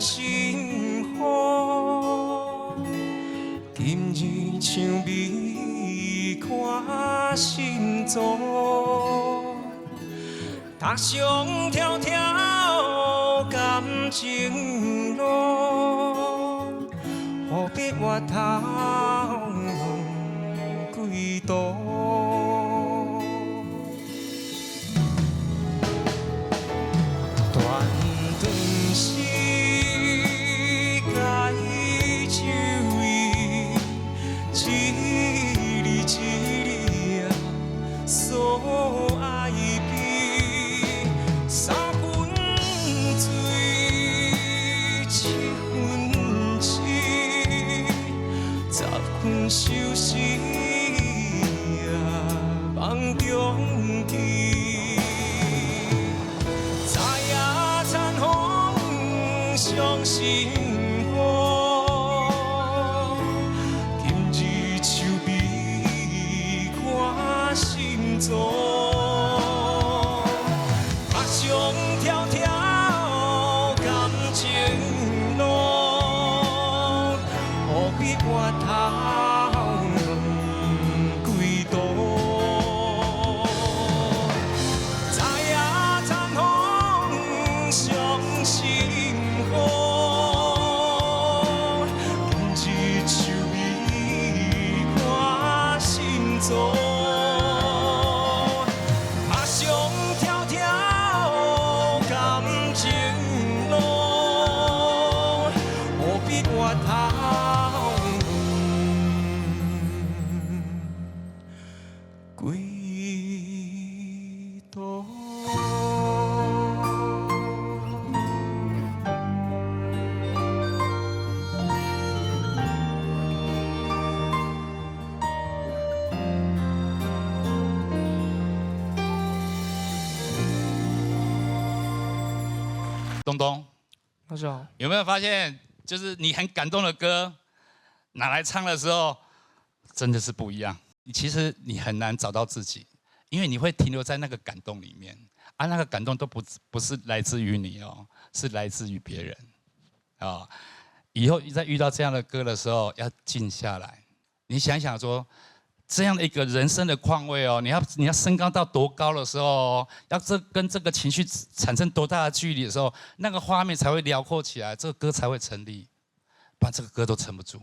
幸福，今日像美看心中，踏上条条感情路，何必回头几度？断肠时该就伊，一日一日啊，所爱比三分水，七分痴，十分相思啊，梦中记。伤心苦，今日像美看心中，踏上条条感情路，何必回头几度？知影残风伤心。踏上条条感情路，何必回头几度？东东，大家好，有没有发现，就是你很感动的歌，拿来唱的时候，真的是不一样。其实你很难找到自己，因为你会停留在那个感动里面啊，那个感动都不是来自于你哦，是来自于别人啊。以后在遇到这样的歌的时候，要静下来，你想想说。这样的一个人生的况味哦，你要升高到多高的时候哦，要跟这个情绪产生多大的距离的时候，那个画面才会辽阔起来，这个歌才会成立，不然这个歌都撑不住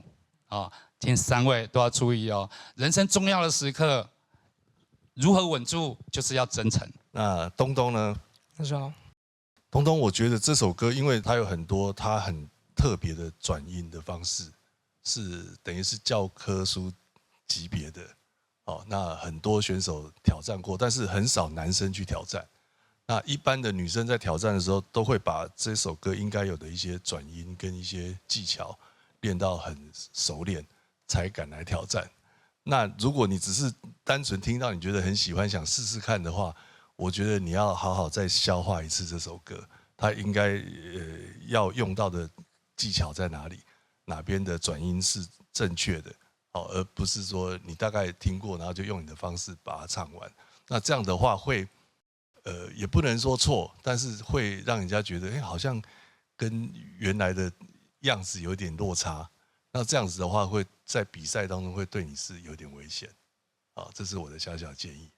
啊！今天3位都要注意哦，人生重要的时刻如何稳住，就是要真诚。那东东呢？大家好，东东，我觉得这首歌，因为它有很多它很特别的转音的方式，是等于是教科书级别的。哦，那很多选手挑战过，但是很少男生去挑战。那一般的女生在挑战的时候，都会把这首歌应该有的一些转音跟一些技巧练到很熟练，才敢来挑战。那如果你只是单纯听到你觉得很喜欢，想试试看的话，我觉得你要好好再消化一次这首歌，它应该要用到的技巧在哪里，哪边的转音是正确的。哦，而不是说你大概听过，然后就用你的方式把它唱完。那这样的话会，也不能说错，但是会让人家觉得，好像跟原来的样子有点落差。那这样子的话，会在比赛当中会对你是有点危险。啊，这是我的小小建议。